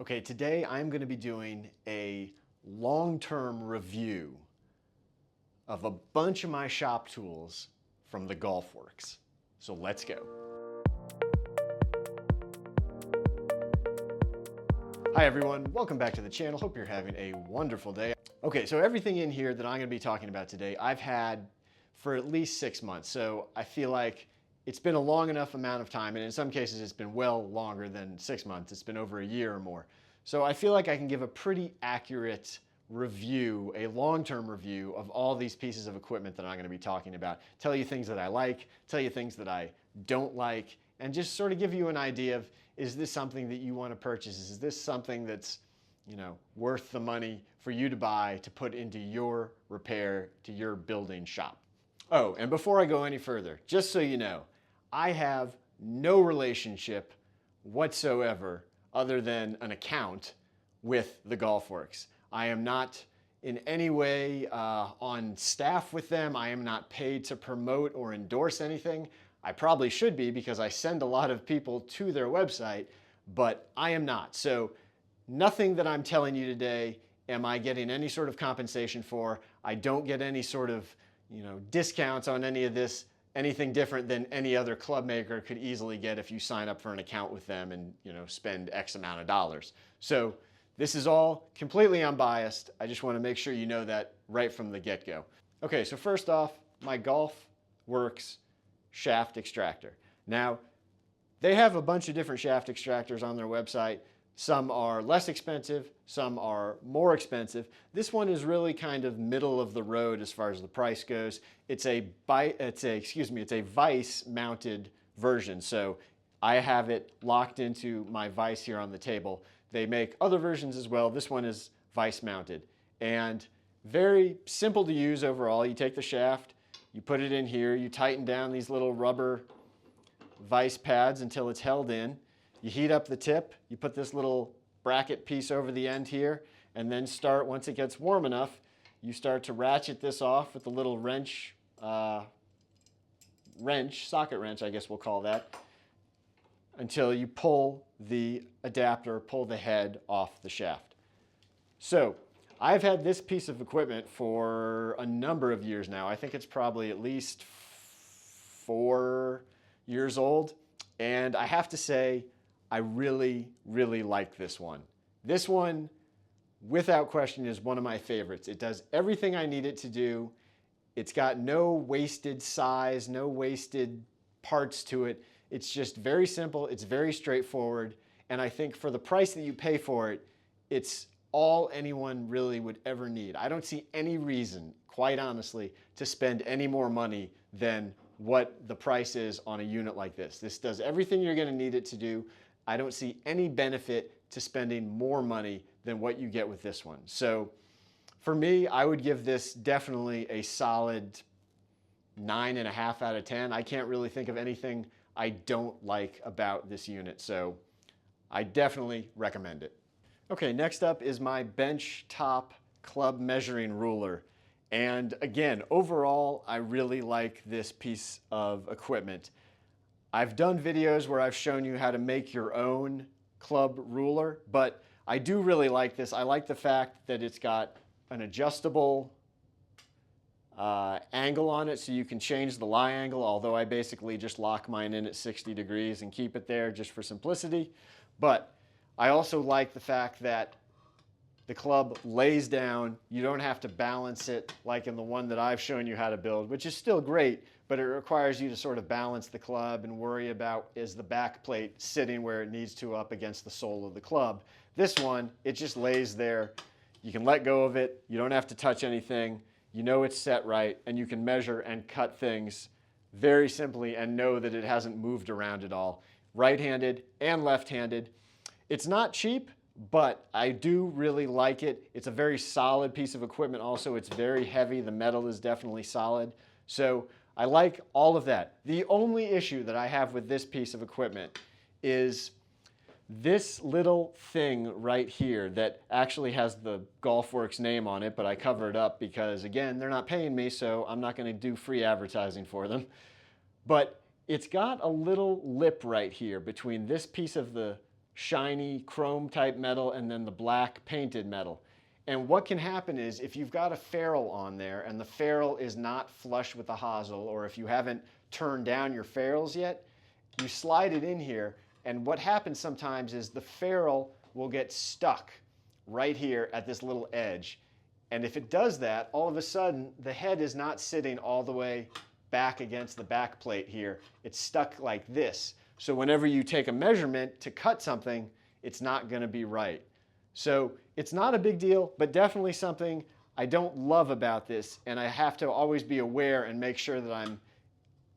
Okay, today I'm going to be doing a long-term review of a bunch of my shop tools from the Golfworks. So let's go. Hi everyone, welcome back to the channel. Hope you're having a wonderful day. Okay, so everything in here that I'm going to be talking about today, I've had for at least 6 months. So I feel like it's been a long enough amount of time, and in some cases it's been well longer than 6 months. It's been over a year or more. So I feel like I can give a pretty accurate review, a long-term review of all these pieces of equipment that I'm going to be talking about. Tell you things that I like, tell you things that I don't like, and just sort of give you an idea of, is this something that you want to purchase? Is this something that's, worth the money for you to buy to put into your repair, to your building shop? Oh, and before I go any further, just so you know, I have no relationship whatsoever other than an account with the Golfworks. I am not in any way on staff with them. I am not paid to promote or endorse anything. I probably should be because I send a lot of people to their website, but I am not. So nothing that I'm telling you today am I getting any sort of compensation for. I don't get any sort of discounts on any of this, anything different than any other club maker could easily get if you sign up for an account with them and spend X amount of dollars. So this is all completely unbiased. I just want to make sure you know that right from the get-go. Okay, so first off, my Golfworks shaft extractor. Now, they have a bunch of different shaft extractors on their website. Some are less expensive, some are more expensive. This one is really kind of middle of the road as far as the price goes. It's a vise mounted version. So I have it locked into my vise here on the table. They make other versions as well. This one is vise mounted and very simple to use overall. You take the shaft, you put it in here, you tighten down these little rubber vise pads until it's held in. You heat up the tip, you put this little bracket piece over the end here, and then once it gets warm enough, you start to ratchet this off with the little wrench, socket wrench, I guess we'll call that, until you pull the adapter, pull the head off the shaft. So I've had this piece of equipment for a number of years now. I think it's probably at least 4 years old, and I have to say, I really, really like this one. This one, without question, is one of my favorites. It does everything I need it to do. It's got no wasted size, no wasted parts to it. It's just very simple, it's very straightforward, and I think for the price that you pay for it, it's all anyone really would ever need. I don't see any reason, quite honestly, to spend any more money than what the price is on a unit like this. This does everything you're going to need it to do. I don't see any benefit to spending more money than what you get with this one. So for me, I would give this definitely a solid 9.5 out of 10. I can't really think of anything I don't like about this unit, so I definitely recommend it. Okay, next up is my bench top club measuring ruler. And again, overall, I really like this piece of equipment. I've done videos where I've shown you how to make your own club ruler, but I do really like this. I like the fact that it's got an adjustable angle on it, so you can change the lie angle, although I basically just lock mine in at 60 degrees and keep it there just for simplicity. But I also like the fact that the club lays down. You don't have to balance it like in the one that I've shown you how to build, which is still great, but it requires you to sort of balance the club and worry about, is the back plate sitting where it needs to up against the sole of the club. This one, it just lays there. You can let go of it. You don't have to touch anything. You know it's set right, and you can measure and cut things very simply and know that it hasn't moved around at all. Right-handed and left-handed. It's not cheap, but I do really like it. It's a very solid piece of equipment also. It's very heavy. The metal is definitely solid. So I like all of that. The only issue that I have with this piece of equipment is this little thing right here that actually has the Golfworks name on it, but I cover it up because, again, they're not paying me, so I'm not going to do free advertising for them. But it's got a little lip right here between this piece of the shiny chrome type metal and then the black painted metal. And what can happen is if you've got a ferrule on there and the ferrule is not flush with the hosel, or if you haven't turned down your ferrules yet, you slide it in here, and what happens sometimes is the ferrule will get stuck right here at this little edge. And if it does that, all of a sudden the head is not sitting all the way back against the back plate here. It's stuck like this. So whenever you take a measurement to cut something, it's not going to be right. So it's not a big deal, but definitely something I don't love about this, and I have to always be aware and make sure that I'm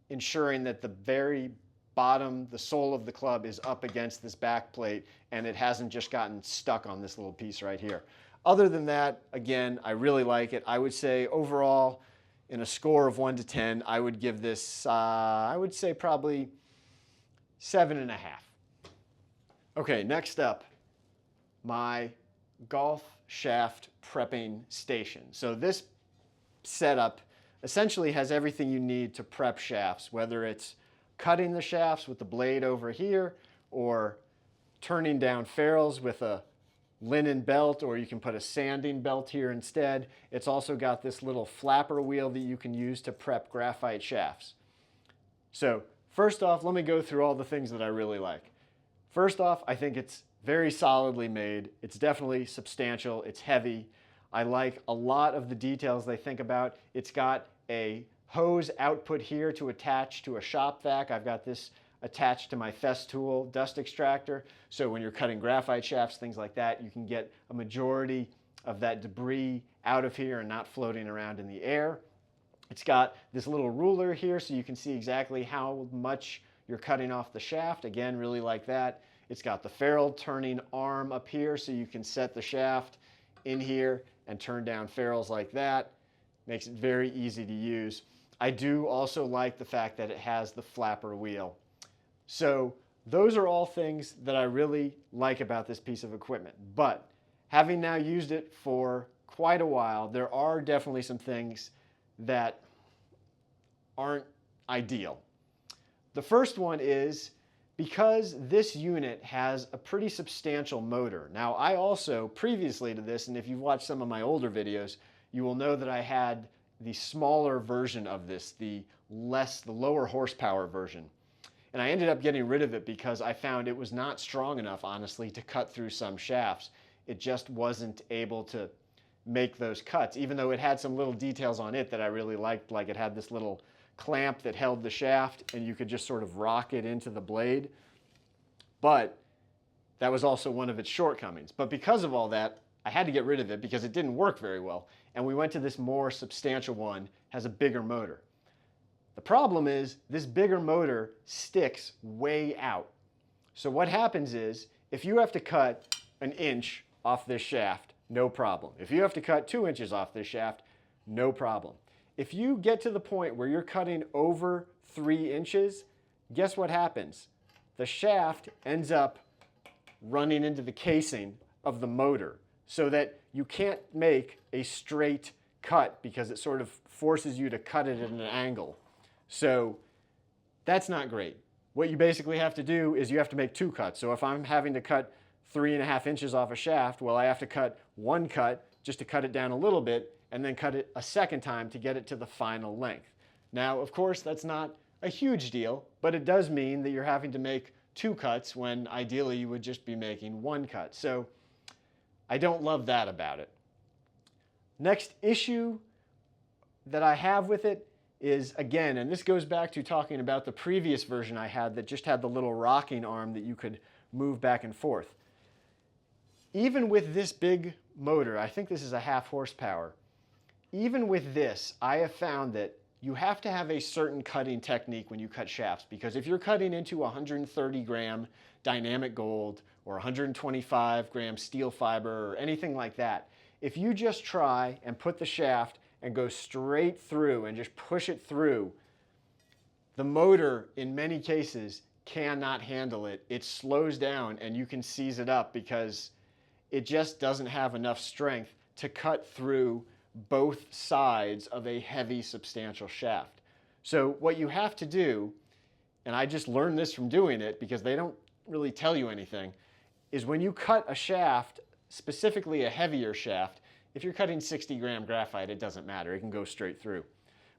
ensuring that the very bottom, the sole of the club is up against this back plate and it hasn't just gotten stuck on this little piece right here. Other than that, again, I really like it. I would say overall, in a score of 1 to 10, I would give this, I would say probably 7.5. Okay, next up, my golf shaft prepping station. So this setup essentially has everything you need to prep shafts, whether it's cutting the shafts with the blade over here or turning down ferrules with a linen belt, or you can put a sanding belt here instead. It's also got this little flapper wheel that you can use to prep graphite shafts. So first off, let me go through all the things that I really like. First off, I think it's very solidly made. It's definitely substantial. It's heavy. I like a lot of the details they think about. It's got a hose output here to attach to a shop vac. I've got this attached to my Festool dust extractor. So when you're cutting graphite shafts, things like that, you can get a majority of that debris out of here and not floating around in the air. It's got this little ruler here so you can see exactly how much you're cutting off the shaft. Again, really like that. It's got the ferrule turning arm up here so you can set the shaft in here and turn down ferrules like that. Makes it very easy to use. I do also like the fact that it has the flapper wheel. So those are all things that I really like about this piece of equipment. But having now used it for quite a while, there are definitely some things that aren't ideal. The first one is because this unit has a pretty substantial motor. Now, I also, previously to this, and if you've watched some of my older videos, you will know that I had the smaller version of this, the lower horsepower version. And I ended up getting rid of it because I found it was not strong enough, honestly, to cut through some shafts. It just wasn't able to make those cuts, even though it had some little details on it that I really liked, like it had this little clamp that held the shaft and you could just sort of rock it into the blade. But that was also one of its shortcomings. But because of all that, I had to get rid of it because it didn't work very well. And we went to this more substantial one, has a bigger motor. The problem is this bigger motor sticks way out. So what happens is if you have to cut an inch off this shaft, no problem. If you have to cut 2 inches off this shaft, no problem. If you get to the point where you're cutting over 3 inches, guess what happens? The shaft ends up running into the casing of the motor so that you can't make a straight cut because it sort of forces you to cut it at an angle. So that's not great. What you basically have to do is you have to make 2 cuts. So if I'm having to cut 3.5 inches off a shaft, well, I have to cut 1 cut just to cut it down a little bit and then cut it a second time to get it to the final length. Now, of course, that's not a huge deal, but it does mean that you're having to make 2 cuts when ideally you would just be making 1 cut. So I don't love that about it. Next issue that I have with it is, again, and this goes back to talking about the previous version I had that just had the little rocking arm that you could move back and forth. Even with this big motor, I think this is a 1/2 horsepower, even with this, I have found that you have to have a certain cutting technique when you cut shafts, because if you're cutting into 130 gram dynamic gold or 125 gram steel fiber or anything like that, if you just try and put the shaft and go straight through and just push it through, the motor in many cases cannot handle it. It slows down and you can seize it up because it just doesn't have enough strength to cut through both sides of a heavy, substantial shaft. So what you have to do, and I just learned this from doing it because they don't really tell you anything, is when you cut a shaft, specifically a heavier shaft, if you're cutting 60-gram graphite, it doesn't matter, it can go straight through.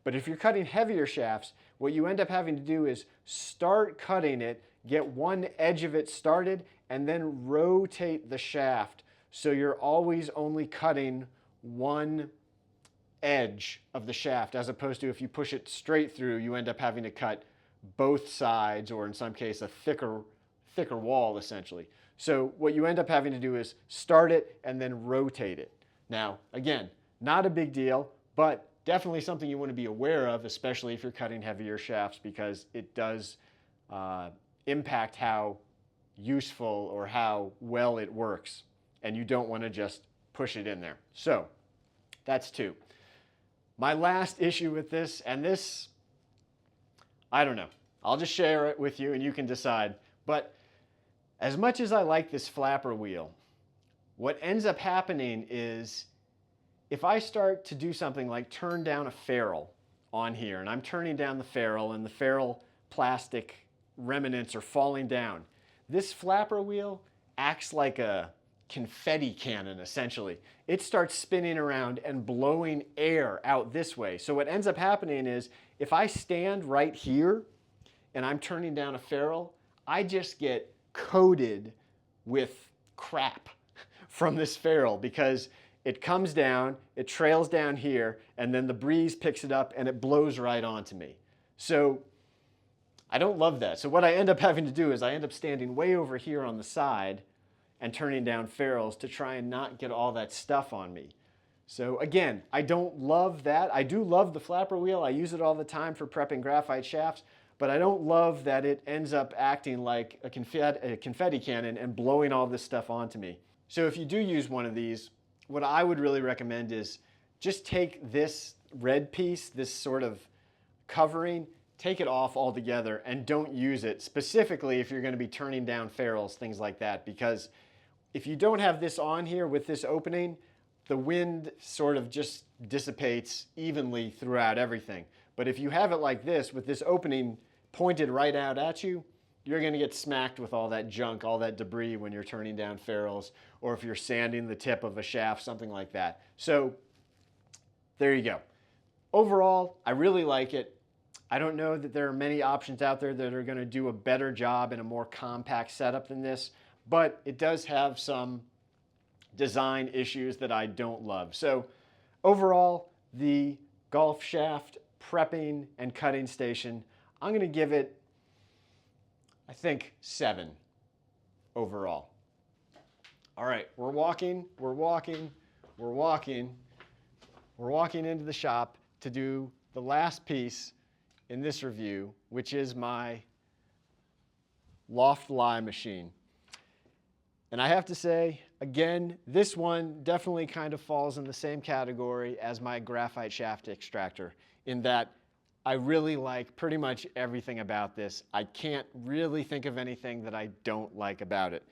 But if you're cutting heavier shafts, what you end up having to do is start cutting it, get one edge of it started, and then rotate the shaft. So you're always only cutting one edge of the shaft, as opposed to if you push it straight through, you end up having to cut both sides, or in some case, a thicker wall, essentially. So what you end up having to do is start it and then rotate it. Now, again, not a big deal, but definitely something you want to be aware of, especially if you're cutting heavier shafts, because it does impact how useful or how well it works, and you don't want to just push it in there. So that's two. My last issue with this, and this, I don't know, I'll just share it with you and you can decide, but as much as I like this flapper wheel, what ends up happening is if I start to do something like turn down a ferrule on here, and I'm turning down the ferrule and the ferrule plastic remnants are falling down, this flapper wheel acts like a confetti cannon, essentially. It starts spinning around and blowing air out this way. So what ends up happening is if I stand right here and I'm turning down a ferrule, I just get coated with crap from this ferrule, because it comes down, it trails down here, and then the breeze picks it up and it blows right onto me. So I don't love that. So what I end up having to do is I end up standing way over here on the side and turning down ferrules to try and not get all that stuff on me. So again, I don't love that. I do love the flapper wheel. I use it all the time for prepping graphite shafts, but I don't love that it ends up acting like a confetti cannon and blowing all this stuff onto me. So if you do use one of these, what I would really recommend is just take this red piece, this sort of covering, take it off altogether and don't use it, specifically if you're going to be turning down ferrules, things like that, because if you don't have this on here with this opening, the wind sort of just dissipates evenly throughout everything. But if you have it like this, with this opening pointed right out at you, you're going to get smacked with all that junk, all that debris when you're turning down ferrules, or if you're sanding the tip of a shaft, something like that. So there you go. Overall, I really like it. I don't know that there are many options out there that are going to do a better job in a more compact setup than this, but it does have some design issues that I don't love. So overall, the golf shaft prepping and cutting station, I'm going to give it, I think, 7 overall. All right, we're walking into the shop to do the last piece in this review, which is my Loft lie machine. And I have to say, again, this one definitely kind of falls in the same category as my graphite shaft extractor, in that I really like pretty much everything about this. I can't really think of anything that I don't like about it.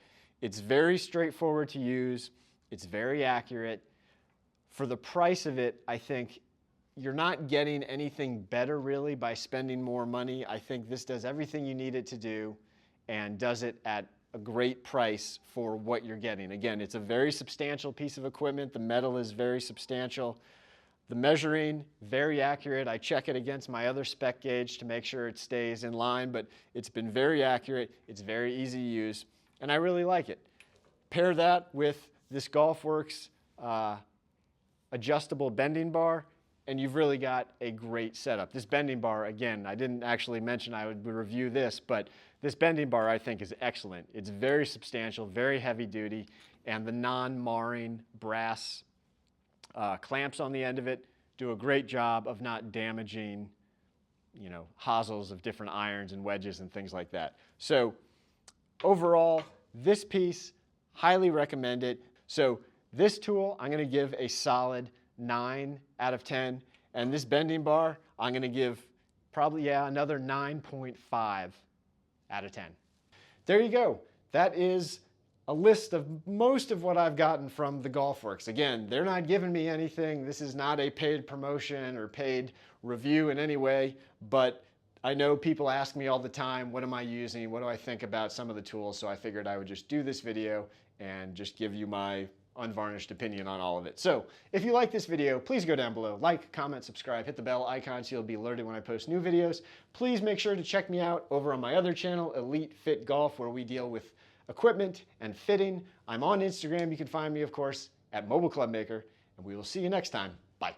It's very straightforward to use. It's very accurate. For the price of it, I think you're not getting anything better really by spending more money. I think this does everything you need it to do and does it at a great price for what you're getting. Again, it's a very substantial piece of equipment. The metal is very substantial. The measuring, very accurate. I check it against my other spec gauge to make sure it stays in line, but it's been very accurate. It's very easy to use, and I really like it. Pair that with this Golfworks adjustable bending bar, and you've really got a great setup. This bending bar, again, I didn't actually mention I would review this, but this bending bar I think is excellent. It's very substantial, very heavy duty, and the non-marring brass clamps on the end of it do a great job of not damaging, hosels of different irons and wedges and things like that. So overall, this piece, highly recommend it. So this tool, I'm going to give a solid 9 out of 10, and this bending bar, I'm going to give probably, another 9.5 out of 10. There you go. That is a list of most of what I've gotten from the Golfworks. Again, they're not giving me anything. This is not a paid promotion or paid review in any way, but I know people ask me all the time, what am I using? What do I think about some of the tools? So I figured I would just do this video and just give you my unvarnished opinion on all of it. So if you like this video, please go down below, like, comment, subscribe, hit the bell icon so you'll be alerted when I post new videos. Please make sure to check me out over on my other channel, Elite Fit Golf, where we deal with equipment and fitting. I'm on Instagram. You can find me, of course, at Mobile Clubmaker, and we will see you next time. Bye.